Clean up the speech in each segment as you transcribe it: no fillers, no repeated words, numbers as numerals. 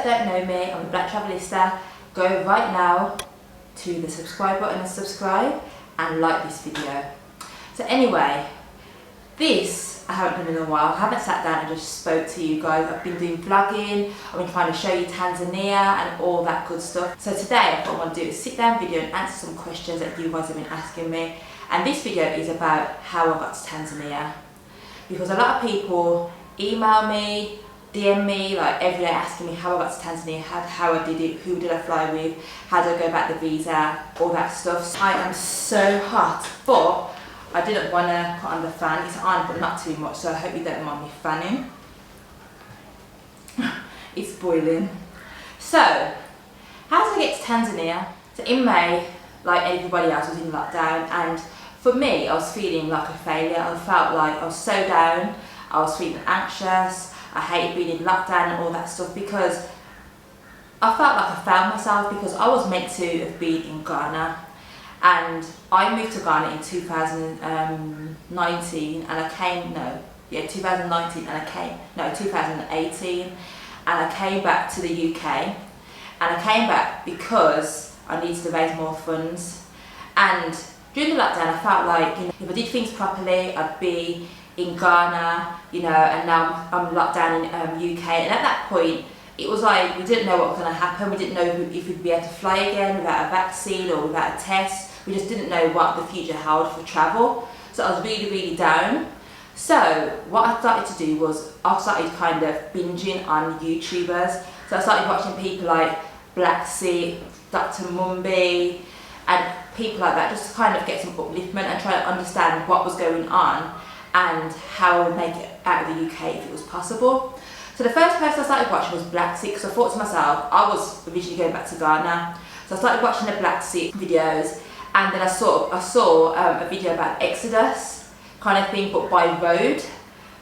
that don't know me, I'm the Black Travelista. Go right now to the subscribe button and subscribe and like this video. So anyway, this I haven't done in a while. I haven't sat down and just spoke to you guys. I've been doing vlogging, I've been trying to show you Tanzania and all that good stuff. So today what I want to do is sit down video and answer some questions that you guys have been asking me. And this video is about how I got to Tanzania. Because a lot of people email me, DM me like every day asking me how I got to Tanzania, how I did it, who did I fly with, how did I go about the visa, all that stuff. So I am so hot, but I didn't want to put on the fan. It's on but not too much, so I hope you don't mind me fanning. It's boiling. So, how did I get to Tanzania? So in May, like everybody else, was in lockdown, and for me, I was feeling like a failure. I felt like I was so down, I was feeling anxious, I hated being in lockdown and all that stuff because I felt like I found myself because I was meant to have been in Ghana. And I moved to Ghana in 2019 and I came, 2019 and 2018 and I came back to the UK, and I came back because I needed to raise more funds. And during the lockdown I felt like, if I did things properly I'd be in Ghana, and now I'm locked down in UK, and at that point it was like we didn't know what was going to happen. We didn't know if we'd be able to fly again without a vaccine or without a test. We just didn't know what the future held for travel. So I was really, really down. So what I started to do was I started kind of binging on YouTubers. So I started watching people like Black Sea, Dr. Mumbi, and people like that, just to kind of get some upliftment and try to understand what was going on and how I would make it out of the UK if it was possible. So the first person I started watching was Black Sea, because I thought to myself, I was originally going back to Ghana. So I started watching the Black Sea videos, and then I saw a video about Exodus kind of thing, but by road.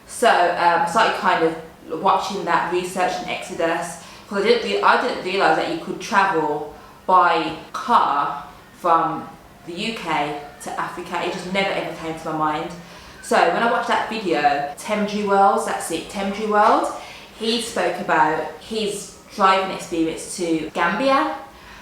So I started kind of watching that, researching Exodus, because I didn't realise that you could travel by car from the UK to Africa. It just never ever came to my mind. So when I watched that video, Temji World, he spoke about his driving experience to Gambia.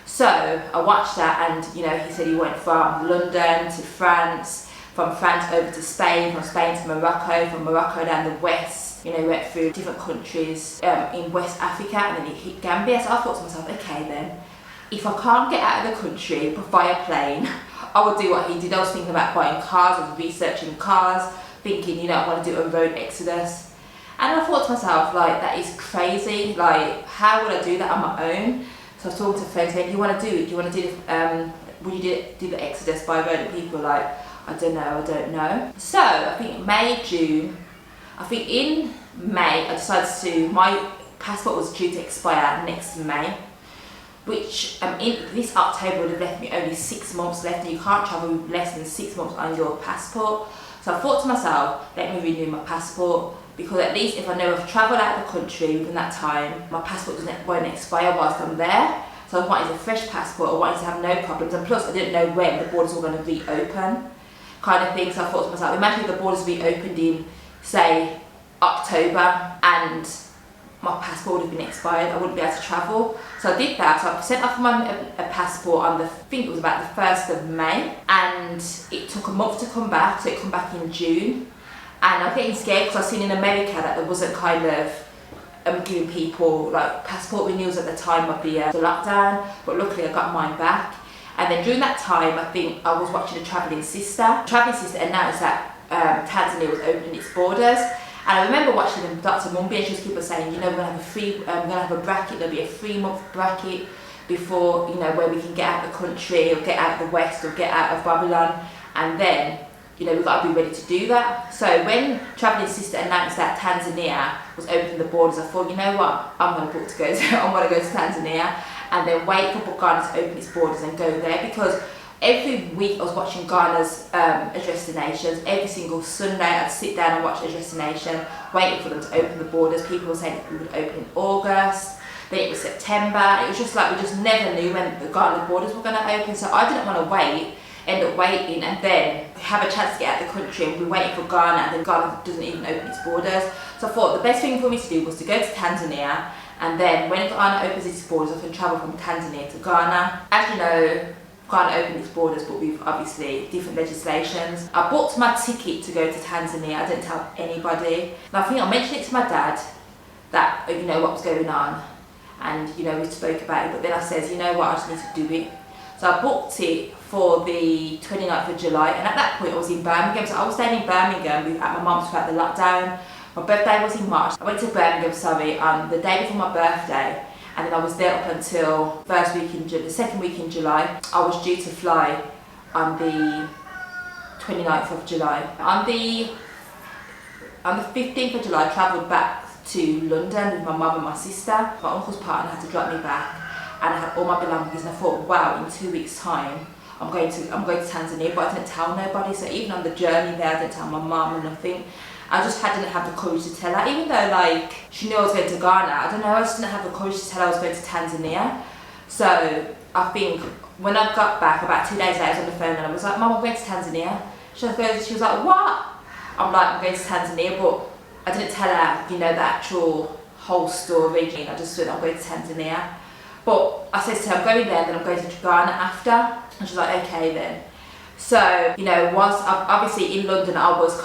So I watched that, and he said he went from London to France, from France over to Spain, from Spain to Morocco, from Morocco down the west. He went through different countries in West Africa, and then he hit Gambia. So I thought to myself, okay then, if I can't get out of the country via plane, I would do what he did. I was thinking about buying cars, I was researching cars, thinking, I want to do a road exodus. And I thought to myself, like, that is crazy. Like, how would I do that on my own? So I was talking to friends, saying, do you want to do it? Do you want to do would you do the exodus by road? And people were like, I don't know. So I think in May, I decided my passport was due to expire next May, which in this October would have left me only 6 months left, and you can't travel with less than 6 months on your passport. So I thought to myself, let me renew my passport, because at least if I know I've travelled out of the country within that time, my passport won't expire whilst I'm there. So I wanted a fresh passport, I wanted to have no problems, and plus I didn't know when the borders were going to reopen, kind of thing. So I thought to myself, imagine if the borders reopened in, say, October, and my passport would have been expired, I wouldn't be able to travel. So I did that. So I sent off a passport on I think it was about the 1st of May, and it took a month to come back, so it come back in June. And I'm getting scared because I've seen in America that there wasn't kind of giving people like passport renewals at the time of the lockdown, but luckily I got mine back. And then during that time, I think I was watching a Travelling Sister. Travelling Sister announced that Tanzania was opening its borders. And I remember watching Dr. Mumbi, and she was people saying, we're gonna have a bracket. There'll be a 3-month bracket before, where we can get out of the country or get out of the West or get out of Babylon, and then, we've got to be ready to do that. So when Travelling Sister announced that Tanzania was opening the borders, I thought, you know what, I'm gonna go to Tanzania, and then wait for Ghana to open its borders and go there, because every week I was watching Ghana's address destinations. Every single Sunday I'd sit down and watch a destination, waiting for them to open the borders. People were saying we would open in August, then it was September. It was just like we just never knew when the Ghana borders were going to open. So I didn't want to end up waiting and then have a chance to get out of the country and be waiting for Ghana, and then Ghana doesn't even open its borders. So I thought the best thing for me to do was to go to Tanzania And then when Ghana opens its borders, I can travel from Tanzania to Ghana. As you know, Ghana opened its borders, but we've obviously different legislations. I booked my ticket to go to Tanzania. I didn't tell anybody. And I think I mentioned it to my dad that, you know, what was going on. And, you know, we spoke about it. But then I said, you know what, I just need to do it. So I booked it for the 29th of July. And at that point, I was in Birmingham. So I was staying in Birmingham at my mum's throughout the lockdown. My birthday was in March. I went to Birmingham, the day before my birthday. And then I was there up until the second week in July. I was due to fly on the 29th of July. On the 15th of July, I travelled back to London with my mum and my sister. My uncle's partner had to drop me back, and I had all my belongings. And I thought, wow, in 2 weeks' time, I'm going to Tanzania. But I didn't tell nobody. So even on the journey there, I didn't tell my mum or nothing. I just didn't have the courage to tell her, even though like she knew I was going to Ghana. I don't know, I just didn't have the courage to tell her I was going to Tanzania. So I think when I got back about 2 days later, I was on the phone and I was like, Mum, I'm going to Tanzania. She was like, what? I'm like, I'm going to Tanzania, but I didn't tell her, you know, the actual whole story. I just said I'm going to Tanzania. But I said to her, I'm going there, then I'm going to Ghana after. And she's like, okay then. So, you know, obviously in London, I was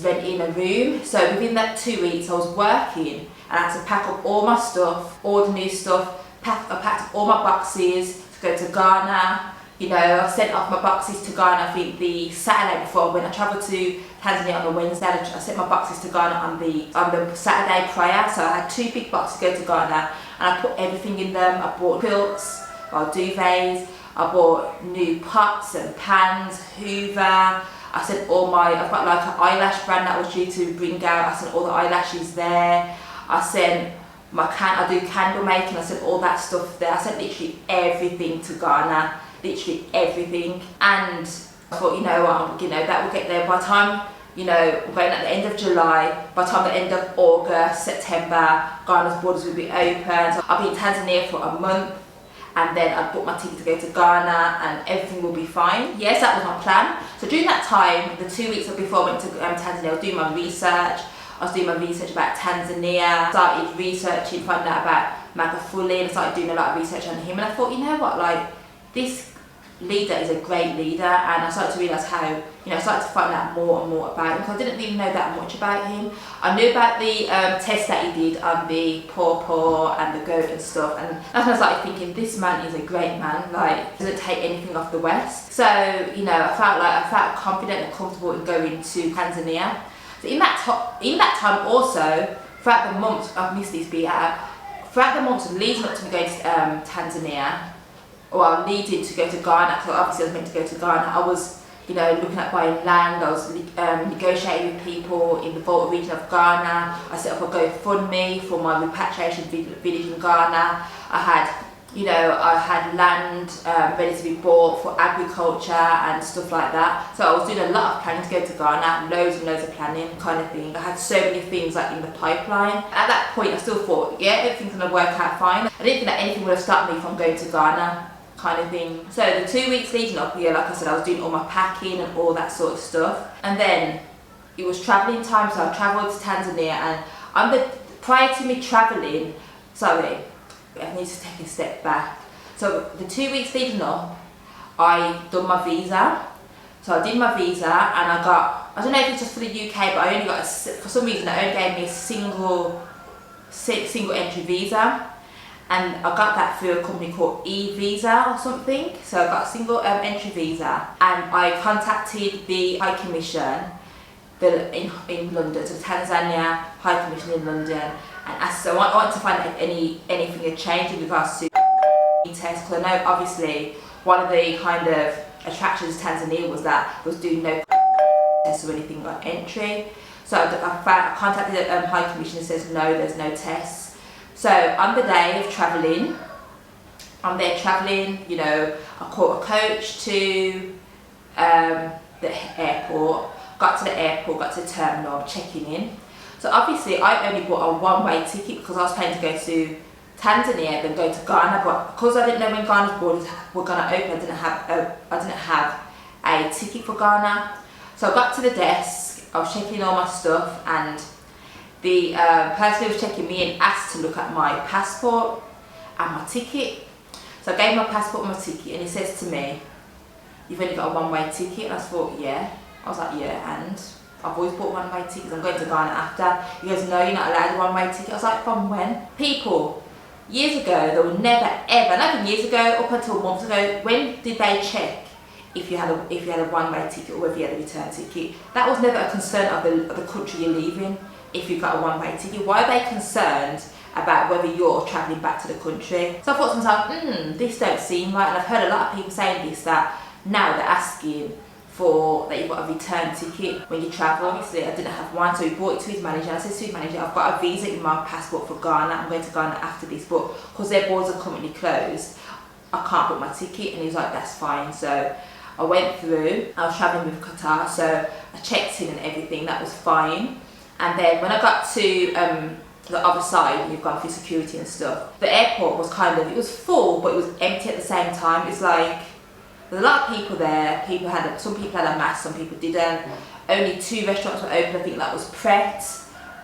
renting a room. So within that 2 weeks, I was working and I had to pack up all my stuff, all the new stuff. I packed up all my boxes to go to Ghana. You know, I sent off my boxes to Ghana, I think the Saturday before. When I travelled to Tanzania on the Wednesday, I sent my boxes to Ghana on the Saturday prior. So I had 2 big boxes to go to Ghana and I put everything in them. I bought quilts, duvets, I bought new pots and pans, Hoover. I sent I've got like an eyelash brand that I was due to bring out. I sent all the eyelashes there. I sent I do candle making. I sent all that stuff there. I sent literally everything to Ghana, literally everything. And I thought, you know what, you know, that will get there by the time, you know, we're going at the end of July. By the time the end of August, September, Ghana's borders will be open. So I'll be in Tanzania for a month. And then I'd book my ticket to go to Ghana and everything will be fine. Yes, that was my plan. So during that time, the 2 weeks before I went to Tanzania, I was doing my research. I was doing my research about Tanzania, started researching, finding out about Magufuli, and I started doing a lot of research on him. And I thought, you know what, like, this leader is a great leader. And I started to realise how, you know, I started to find out more and more about him, because I didn't really know that much about him. I knew about the test that he did on the pawpaw and the goat and stuff, and that's when I started thinking, this man is a great man, like, doesn't take anything off the West. So, you know, I felt confident and comfortable in going to Tanzania. So in that time also, throughout the months, I've missed this beat out, throughout the months leading up to me going to Tanzania, or leading to go to Ghana, because obviously I was meant to go to Ghana, I was, you know, looking at buying land. I was negotiating with people in the Volta region of Ghana. I set up a GoFundMe for my repatriation village in Ghana. I had land ready to be bought for agriculture and stuff like that. So I was doing a lot of planning to go to Ghana, loads and loads of planning kind of thing. I had so many things like in the pipeline. At that point I still thought, yeah, everything's going to work out fine. I didn't think that anything would have stopped me from going to Ghana kind of thing. So the 2 weeks leading up, yeah, like I said, I was doing all my packing and all that sort of stuff. And then it was travelling time, so I travelled to Tanzania, and prior to me travelling, I need to take a step back. So the 2 weeks leading up, I done my visa. So I did my visa and I don't know if it's just for the UK, but I only got, for some reason, they only gave me a single entry visa. And I got that through a company called E-Visa or something. So I got a single entry visa, and I contacted the High Commission in London, so Tanzania High Commission in London, and asked, so I wanted to find out if anything had changed in regards to tests, because I know obviously one of the kind of attractions of Tanzania was that it was doing no tests or anything like entry. So I contacted the High Commission and says no, there's no tests. So on the day of travelling, I'm there travelling, you know, I caught a coach to the airport, got to the airport, got to the terminal, checking in. So obviously I only bought a one-way ticket because I was planning to go to Tanzania then go to Ghana, but because I didn't know when Ghana's borders were going to open, I didn't have a ticket for Ghana. So I got to the desk, I was checking all my stuff, and the person who was checking me in asked to look at my passport and my ticket. So I gave him my passport and my ticket, and he says to me, "You've only got a one-way ticket." And I thought, yeah. I was like, yeah, and I've always bought one-way tickets. I'm going to Ghana after. He goes, no, you're not allowed a one-way ticket. I was like, from when? People, years ago, they would never ever, not even years ago, up until months ago, when did they check if you had a one-way ticket or whether you had a return ticket? That was never a concern of the country you're leaving. If you got a one-way ticket, why are they concerned about whether you're travelling back to the country? So I thought to myself, this don't seem right. And I've heard a lot of people saying this, that now they're asking for that you've got a return ticket when you travel. Obviously I didn't have one, so he brought it to his manager, and I said to his manager, I've got a visa in my passport for Ghana, I'm going to Ghana after this, but because their borders are currently closed, I can't book my ticket. And he was like, that's fine. So I went through, I was travelling with Qatar, so I checked in and everything, that was fine. And then when I got to the other side, you've gone through security and stuff, the airport was it was full, but it was empty at the same time. It's like, there's a lot of people there. Some people had a mask, some people didn't. Only 2 restaurants were open. I think that was Pret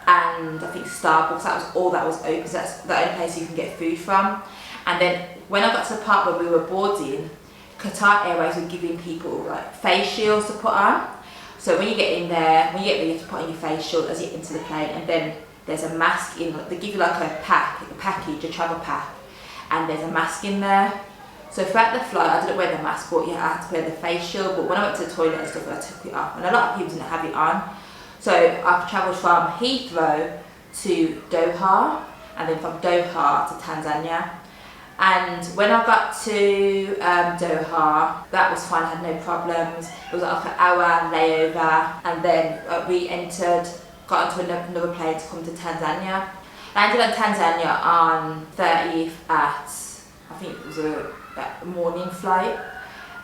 and I think Starbucks. That was all that was open. So that's the only place you can get food from. And then when I got to the part where we were boarding, Qatar Airways were giving people like face shields to put on. So when you get in there, you have to put on your face shield as you get into the plane, and then there's a mask in. They give you like a package, a travel pack, and there's a mask in there. So throughout the flight, I didn't wear the mask, but yeah, I had to wear the face shield. But when I went to the toilet and stuff, I took it off, and a lot of people didn't have it on. So I've travelled from Heathrow to Doha, and then from Doha to Tanzania. And when I got to Doha, that was fine, I had no problems. It was like an hour layover, and then we got onto another plane to come to Tanzania. I landed on Tanzania on 30th at, I think it was a morning flight.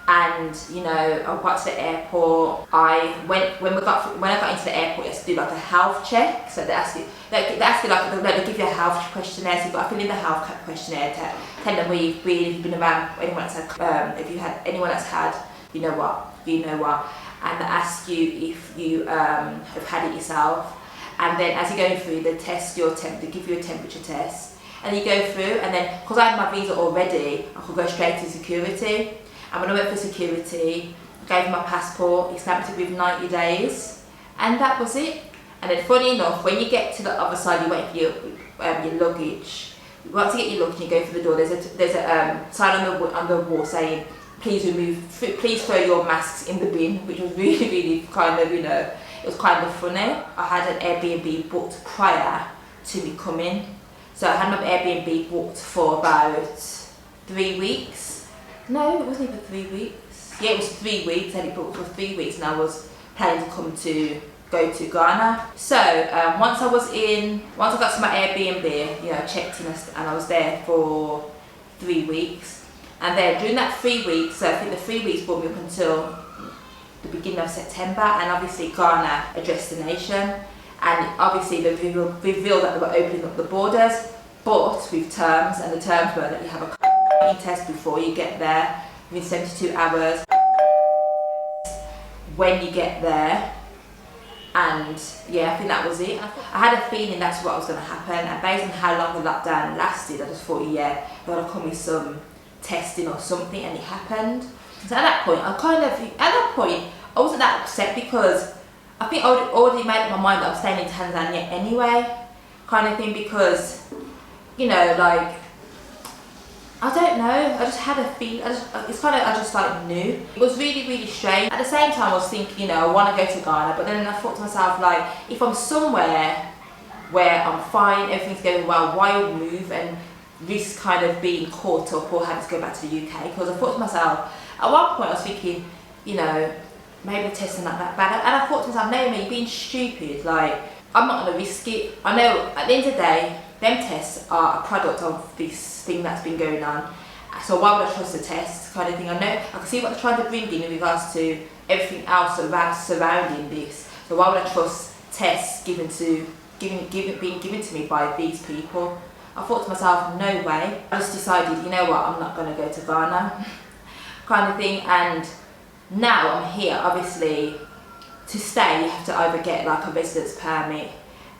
And you know, I got to the airport. When I got into the airport, you have to do like a health check. So they ask you like they give you a health questionnaire. So you've got to fill in the health questionnaire, tell them where you've been, if you've been around anyone that's had, if you had anyone that's had, you know what, and they ask you if you have had it yourself. And then as you're going through, they test your they give you a temperature test, and you go through. And then because I had my visa already, I could go straight to security. And when I went for security, I gave him my passport, he stamped it with 90 days, and that was it. And then funny enough, when you get to the other side, you wait for your luggage. Once you get your luggage, you go through the door, there's a sign on the wall saying, please throw your masks in the bin, which was really, really kind of, you know, it was kind of funny. I had an Airbnb booked prior to me coming. So I had my Airbnb booked for about 3 weeks. No, it wasn't even 3 weeks. Yeah, it was 3 weeks. I had it booked for 3 weeks, and I was planning to go to Ghana. So once I got to my Airbnb, you know, I checked in and I was there for 3 weeks. And then during that 3 weeks, so I think the 3 weeks brought me up until the beginning of September, and obviously Ghana, a destination, and obviously they revealed that they were opening up the borders, but with terms, and the terms were that you have a test before you get there within 72 hours, when you get there, and yeah, I think that was it. I had a feeling that's what was going to happen, and based on how long the lockdown lasted, I just thought, yeah, they're going to come with some testing or something, and it happened. So at that point, I wasn't that upset, because I think I already made up my mind that I'm staying in Tanzania anyway, kind of thing, because, you know, like, I don't know, I just had a feeling, I just like knew. It was really, really strange. At the same time, I was thinking, you know, I want to go to Ghana, but then I thought to myself, like, if I'm somewhere where I'm fine, everything's going well, why move and risk kind of being caught up or having to go back to the UK? Because I thought to myself, at one point I was thinking, you know, maybe the testing not that bad. And I thought to myself, no, you're being stupid, like, I'm not going to risk it. I know, at the end of the day, them tests are a product of this thing that's been going on. So why would I trust the test, kind of thing? I know, I can see what they're trying to bring in regards to everything else surrounding this. So why would I trust tests being given to me by these people? I thought to myself, no way. I just decided, you know what, I'm not going to go to Ghana, kind of thing. And now I'm here, obviously, to stay you have to either get like a residence permit,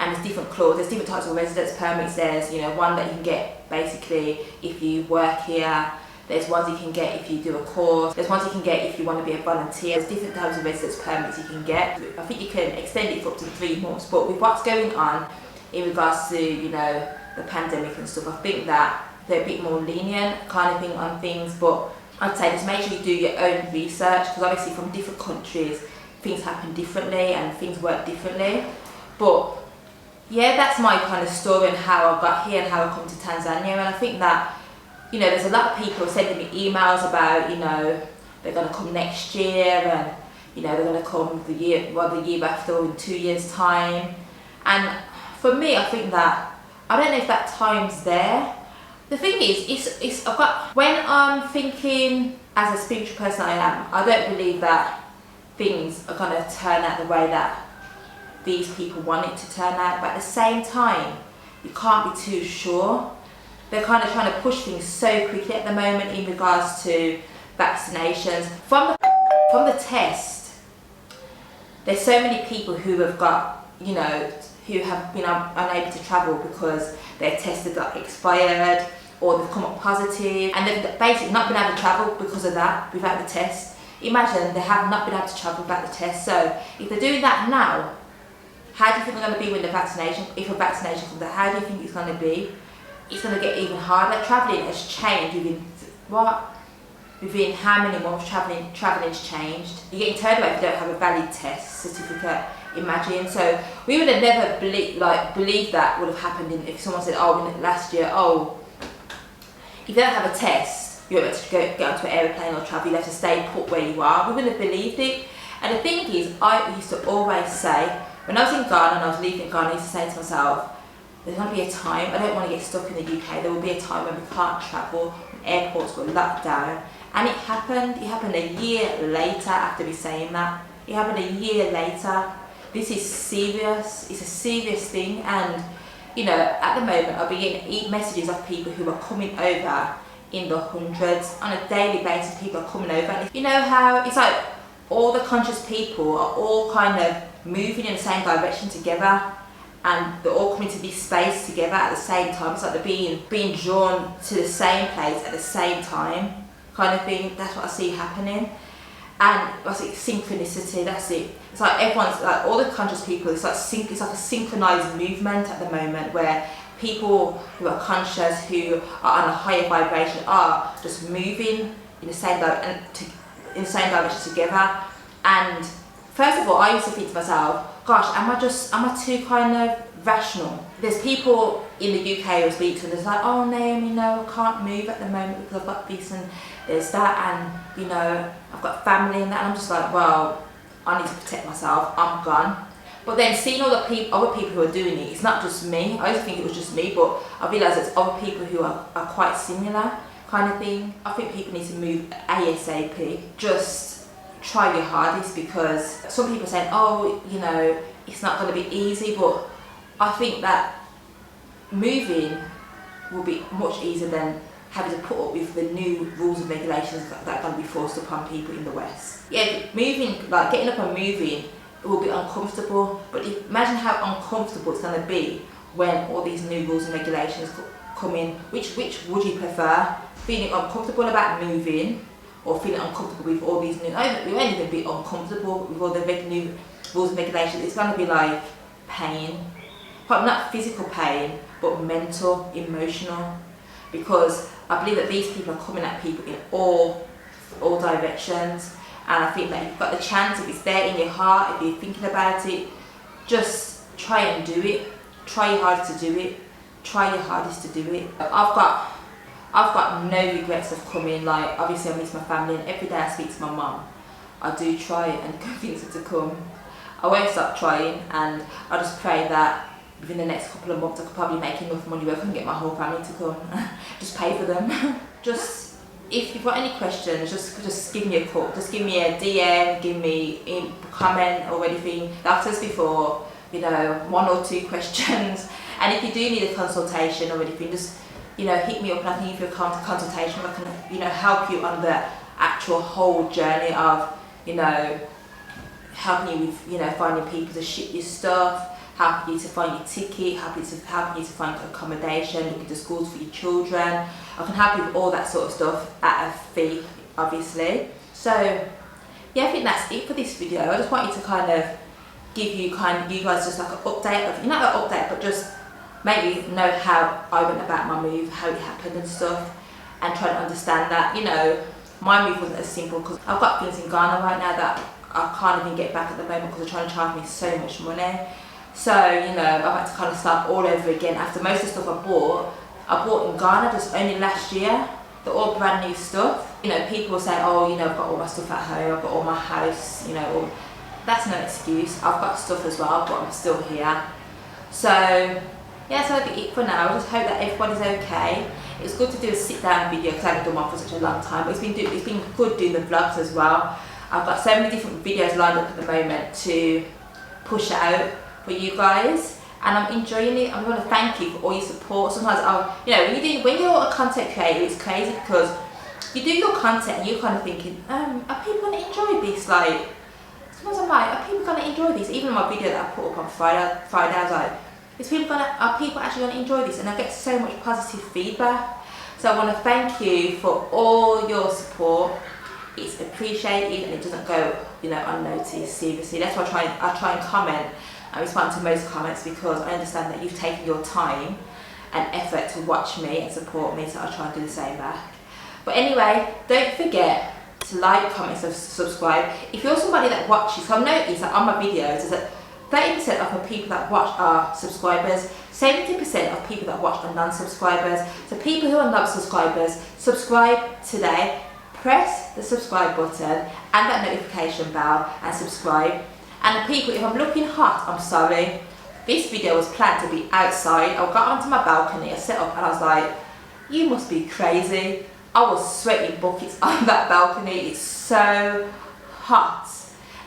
and there's different clauses, there's different types of residence permits. There's, you know, one that you can get basically if you work here. There's ones you can get if you do a course. There's ones you can get if you want to be a volunteer. There's different types of residence permits you can get. I think you can extend it for up to 3 months, but with what's going on in regards to, you know, the pandemic and stuff, I think that they're a bit more lenient kind of thing on things. But I'd say just make sure you do your own research, because obviously from different countries things happen differently and things work differently. But yeah, that's my kind of story and how I got here and how I come to Tanzania. And I think that, you know, there's a lot of people sending me emails about, you know, they're going to come next year, and, you know, they're going to come the year after, or in 2 years' time. And for me, I think that, I don't know if that time's there. The thing is, when I'm thinking as a spiritual person I am, I don't believe that things are going to turn out the way that these people want it to turn out. But at the same time, you can't be too sure. They're kind of trying to push things so quickly at the moment in regards to vaccinations. From the test, there's so many people who have got, you know, who have been unable to travel because their tests have got expired, or they've come up positive, and they've basically not been able to travel because of that, without the test. Imagine they have not been able to travel without the test. So if they're doing that now, how do you think they're going to be when the vaccination, if a vaccination comes out, how do you think it's going to be? It's going to get even harder. Travelling has changed within how many months travelling's changed. You're getting turned away if you don't have a valid test certificate, imagine. So we would have never believed that would have happened if someone said, oh, last year, oh, if you don't have a test, you're able to get onto an aeroplane or travel, you have to stay put where you are. We wouldn't have believed it. And the thing is, I used to always say, when I was in Ghana and I was leaving Ghana, I used to say to myself, there's going to be a time, I don't want to get stuck in the UK, there will be a time when we can't travel, when airports were locked down. And it happened a year later after me saying that. It happened a year later. This is serious, it's a serious thing. And, you know, at the moment I'll be getting messages of people who are coming over in the hundreds. On a daily basis, people are coming over. And you know how it's like all the conscious people are all kind of moving in the same direction together, and they're all coming to this space together at the same time. It's like they're being drawn to the same place at the same time, kind of thing. That's what I see happening. And I see synchronicity, that's it. It's like everyone's, like all the conscious people, it's like a synchronized movement at the moment, where people who are conscious, who are on a higher vibration, are just moving in the same direction together. And first of all, I used to think to myself, gosh, am I too kind of rational? There's people in the UK who speak to, and there's like, oh Naomi, no, I can't move at the moment because I've got this and there's that, and you know, I've got family and that. And I'm just like, well, I need to protect myself, I'm gone. But then seeing all the other people who are doing it, it's not just me. I used to think it was just me, but I realised there's other people who are quite similar kind of thing. I think people need to move ASAP. Just try your hardest, because some people are saying, oh, you know, it's not going to be easy, but I think that moving will be much easier than having to put up with the new rules and regulations that are going to be forced upon people in the West. Yeah, moving, like getting up and moving, it will be uncomfortable, but imagine how uncomfortable it's going to be when all these new rules and regulations come in. Which would you prefer? Feeling uncomfortable about moving, or feeling uncomfortable with all these new, you won't even be uncomfortable with all the new rules and regulations. It's going to be like pain, but not physical pain, but mental, emotional, because I believe that these people are coming at people in all directions. And I think that you've got the chance, if it's there in your heart, if you're thinking about it, just try and do it. Try your hardest to do it. Try your hardest to do it. I've got no regrets of coming. Like, obviously I miss my family, and every day I speak to my mum, I do try and convince her to come. I won't stop trying, and I just pray that within the next couple of months I could probably make enough money where I can get my whole family to come. Just pay for them. Just, if you've got any questions, just give me a call. Just give me a DM, give me a comment or anything. Like I said before, you know, 1 or 2 questions. And if you do need a consultation or anything, just, you know, hit me up and I can give you a consultation. I can, you know, help you on the actual whole journey of, you know, helping you with, you know, finding people to ship your stuff, helping you to find your ticket, helping you to find accommodation, looking to schools for your children. I can help you with all that sort of stuff at a fee, obviously. So yeah, I think that's it for this video. I just wanted to kind of give you guys just like an update of, not an update, but just maybe know how I went about my move, how it happened and stuff, and try to understand that, you know, my move wasn't as simple because I've got things in Ghana right now that I can't even get back at the moment because they're trying to charge me so much money. So, you know, I've had to kind of start all over again after most of the stuff I bought in Ghana just only last year. They're all brand new stuff. You know, people will say, oh, you know, I've got all my stuff at home, I've got all my house, you know, that's no excuse. I've got stuff as well, but I'm still here. So, yeah, so that'll be it for now. I just hope that everybody's okay. It's good to do a sit-down video because I haven't done one for such a long time, but it's been good doing the vlogs as well. I've got so many different videos lined up at the moment to push out for you guys, and I'm enjoying it. I want to thank you for all your support. Sometimes you know, when you're a content creator, it's crazy because you do your content and you're kind of thinking, are people going to enjoy this? Like, sometimes I'm like, are people going to enjoy this? Even my video that I put up on Friday, I was like, are people actually going to enjoy this? And I get so much positive feedback. So I want to thank you for all your support. It's appreciated and it doesn't go, you know, unnoticed. Seriously, that's why I try and comment and respond to most comments, because I understand that you've taken your time and effort to watch me and support me, so I try and do the same back. But anyway, don't forget to like, comment, and subscribe. If you're somebody that watches, I've noticed that on my videos is that 30% of the people that watch are subscribers, 70% of people that watch are non-subscribers. So people who are not subscribers, subscribe today, press the subscribe button and that notification bell and subscribe. And the people, if I'm looking hot, I'm sorry. This video was planned to be outside. I got onto my balcony, I set up and I was like, you must be crazy. I was sweating buckets on that balcony. It's so hot.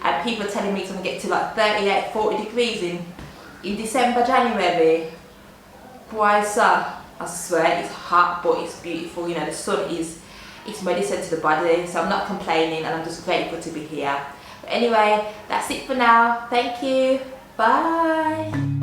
And people are telling me it's going to get to like 38, 40 degrees in December, January. Boy, sir, I swear it's hot, but it's beautiful. You know, the sun it's medicine to the body, so I'm not complaining and I'm just grateful to be here. But anyway, that's it for now. Thank you. Bye.